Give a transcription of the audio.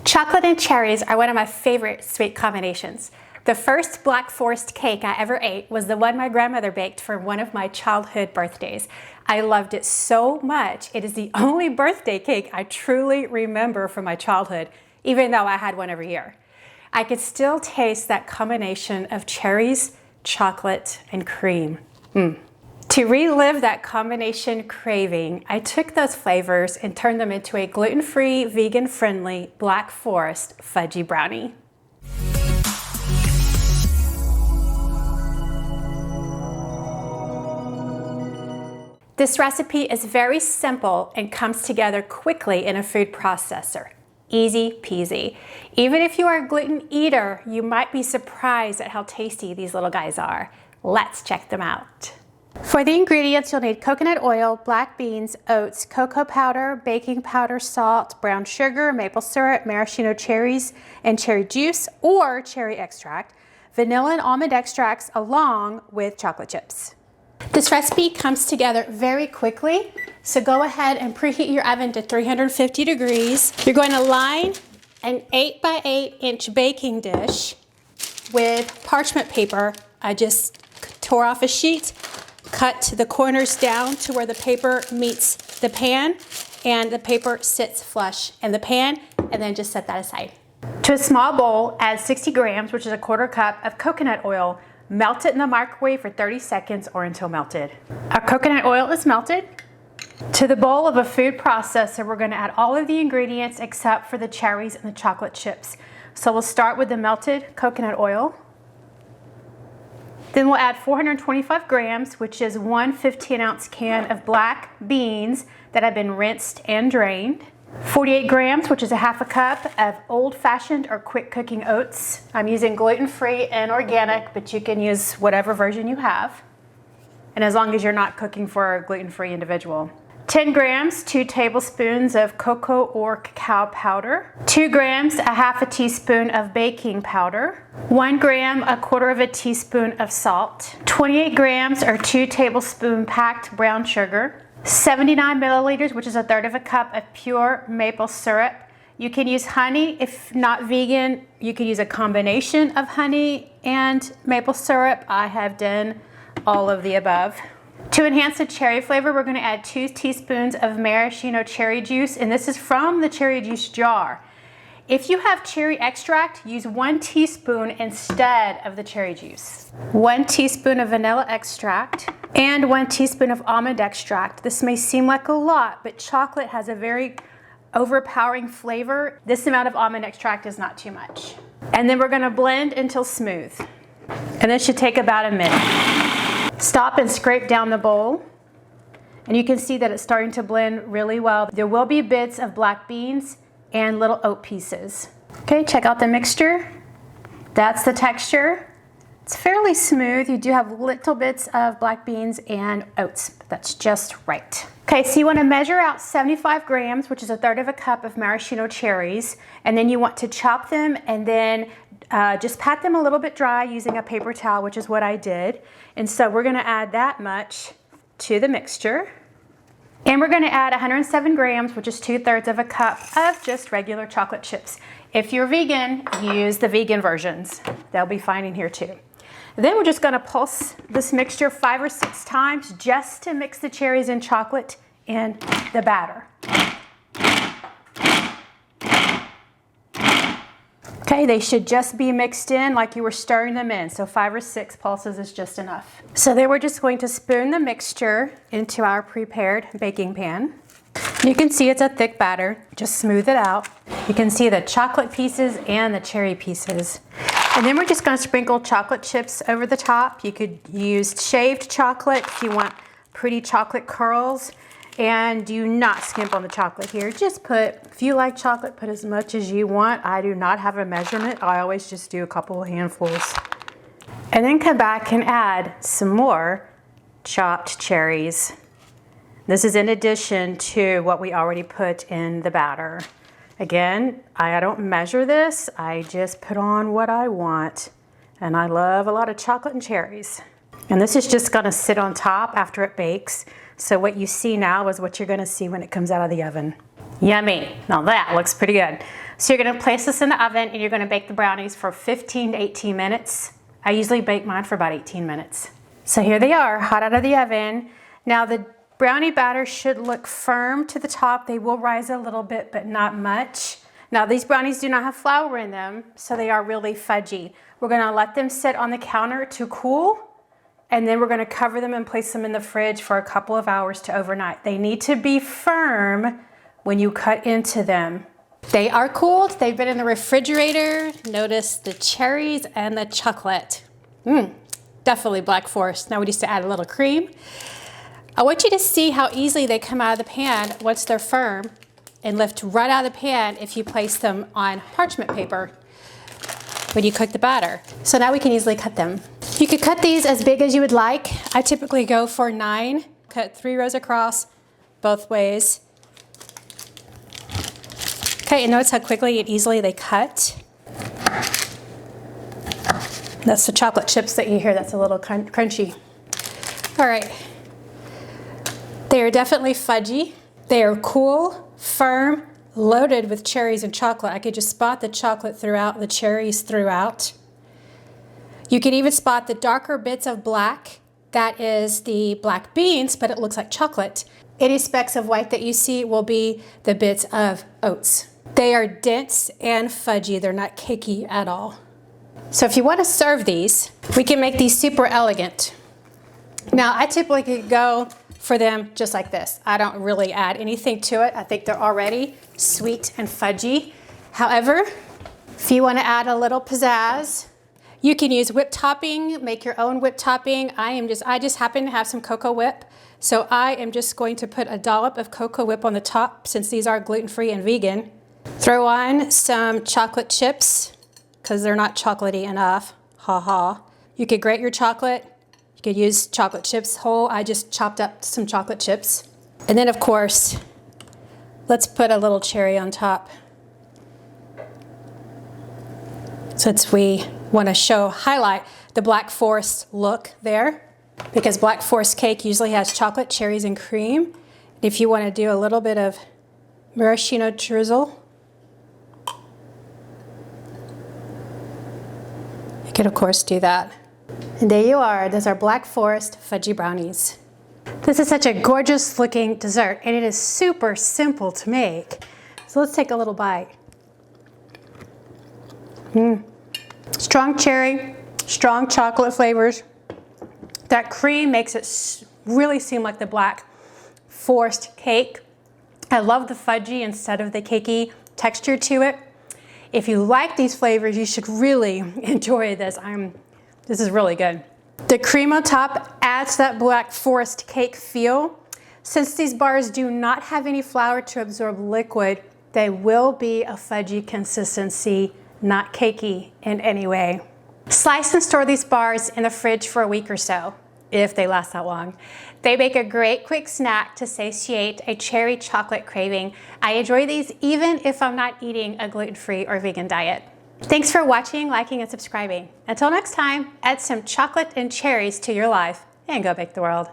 Chocolate and cherries are one of my favorite sweet combinations. The first Black Forest cake I ever ate was the one my grandmother baked for one of my childhood birthdays. I loved it so much. It is the only birthday cake I truly remember from my childhood, even though I had one every year. I could still taste that combination of cherries, chocolate, and cream. To relive that combination craving, I took those flavors and turned them into a gluten-free, vegan-friendly Black Forest Fudgy Brownie. This recipe is very simple and comes together quickly in a food processor. Easy peasy. Even if you are a gluten eater, you might be surprised at how tasty these little guys are. Let's check them out. For the ingredients, you'll need coconut oil, black beans, oats, cocoa powder, baking powder, salt, brown sugar, maple syrup, maraschino cherries, and cherry juice or cherry extract, vanilla and almond extracts, along with chocolate chips. This recipe comes together very quickly, so go ahead and preheat your oven to 350 degrees. You're going to line an 8 by 8 inch baking dish with parchment paper. I just tore off a sheet, cut the corners down to where the paper meets the pan, and the paper sits flush in the pan, and then just set that aside. To a small bowl, add 60 grams, which is a quarter cup of coconut oil. Melt it in the microwave for 30 seconds or until melted. Our coconut oil is melted. To the bowl of a food processor, we're going to add all of the ingredients except for the cherries and the chocolate chips. So we'll start with the melted coconut oil. Then we'll add 425 grams, which is one 15-ounce can of black beans that have been rinsed and drained. 48 grams, which is a half a cup of old-fashioned or quick cooking oats. I'm using gluten-free and organic, but you can use whatever version you have. And as long as you're not cooking for a gluten-free individual. 10 grams, 2 tablespoons of cocoa or cacao powder. 2 grams, a half a teaspoon of baking powder. 1 gram, a quarter of a teaspoon of salt. 28 grams or 2 tablespoon packed brown sugar. 79 milliliters, which is a third of a cup of pure maple syrup. You can use honey. If not vegan, you can use a combination of honey and maple syrup. I have done all of the above. To enhance the cherry flavor, we're going to add 2 teaspoons of maraschino cherry juice, and this is from the cherry juice jar. If you have cherry extract, use 1 teaspoon instead of the cherry juice. 1 teaspoon of vanilla extract and 1 teaspoon of almond extract. This may seem like a lot, but chocolate has a very overpowering flavor. This amount of almond extract is not too much. And then we're going to blend until smooth. And this should take about a minute. Stop and scrape down the bowl. And you can see that it's starting to blend really well. There will be bits of black beans and little oat pieces. Okay, check out the mixture. That's the texture. It's fairly smooth. You do have little bits of black beans and oats, but that's just right. Okay, so you want to measure out 75 grams, which is a third of a cup of maraschino cherries, and then you want to chop them and then just pat them a little bit dry using a paper towel, which is what I did. And so we're going to add that much to the mixture. And we're going to add 107 grams, which is 2/3 of a cup of just regular chocolate chips. If you're vegan, use the vegan versions. They'll be fine in here too. Then we're just going to pulse this mixture 5 or 6 times just to mix the cherries and chocolate in the batter. Okay, they should just be mixed in like you were stirring them in, so 5 or 6 pulses is just enough. So then we're just going to spoon the mixture into our prepared baking pan. You can see it's a thick batter. Just smooth it out. You can see the chocolate pieces and the cherry pieces. And then we're just going to sprinkle chocolate chips over the top. You could use shaved chocolate if you want pretty chocolate curls. And do not skimp on the chocolate here. Just put, if you like chocolate, put as much as you want. I do not have a measurement. I always just do a couple of handfuls. And then come back and add some more chopped cherries. This is in addition to what we already put in the batter. Again, I don't measure this. I just put on what I want. And I love a lot of chocolate and cherries. And this is just gonna sit on top after it bakes. So what you see now is what you're gonna see when it comes out of the oven. Yummy. Now that looks pretty good. So you're gonna place this in the oven and you're gonna bake the brownies for 15 to 18 minutes. I usually bake mine for about 18 minutes. So here they are, hot out of the oven. Now the brownie batter should look firm to the top. They will rise a little bit, but not much. Now these brownies do not have flour in them, so they are really fudgy. We're gonna let them sit on the counter to cool, and then we're gonna cover them and place them in the fridge for a couple of hours to overnight. They need to be firm when you cut into them. They are cooled, they've been in the refrigerator. Notice the cherries and the chocolate. Definitely Black Forest. Now we just add a little cream. I want you to see how easily they come out of the pan once they're firm and lift right out of the pan if you place them on parchment paper when you cook the batter. So now we can easily cut them. You could cut these as big as you would like. I typically go for 9. Cut 3 rows across both ways. Okay, and notice how quickly and easily they cut. That's the chocolate chips that you hear, that's a little crunchy. All right, they are definitely fudgy. They are cool, firm, loaded with cherries and chocolate. I could just spot the chocolate throughout, the cherries throughout. You can even spot the darker bits of black. That is the black beans, but it looks like chocolate. Any specks of white that you see will be the bits of oats. They are dense and fudgy. They're not cakey at all. So if you want to serve these, we can make these super elegant. Now, I typically go for them just like this. I don't really add anything to it. I think they're already sweet and fudgy. However, if you want to add a little pizzazz, you can use whipped topping, make your own whipped topping. I just happen to have some cocoa whip. So I am just going to put a dollop of cocoa whip on the top since these are gluten-free and vegan. Throw on some chocolate chips because they're not chocolatey enough. Ha ha. You could grate your chocolate. You could use chocolate chips whole. I just chopped up some chocolate chips. And then of course, let's put a little cherry on top. Since we want to highlight the Black Forest look there, because Black Forest cake usually has chocolate, cherries, and cream. If you want to do a little bit of maraschino drizzle, you can of course do that. And there you are, those are Black Forest Fudgy Brownies. This is such a gorgeous looking dessert, and it is super simple to make. So let's take a little bite. Strong cherry, strong chocolate flavors. That cream makes it really seem like the Black Forest cake. I love the fudgy instead of the cakey texture to it. If you like these flavors, you should really enjoy this. This is really good. The cream on top adds that Black Forest cake feel. Since these bars do not have any flour to absorb liquid, they will be a fudgy consistency, not cakey in any way. Slice and store these bars in the fridge for a week or so, if they last that long. They make a great quick snack to satiate a cherry chocolate craving. I enjoy these even if I'm not eating a gluten-free or vegan diet. Thanks for watching, liking, and subscribing. Until next time, add some chocolate and cherries to your life and go bake the world.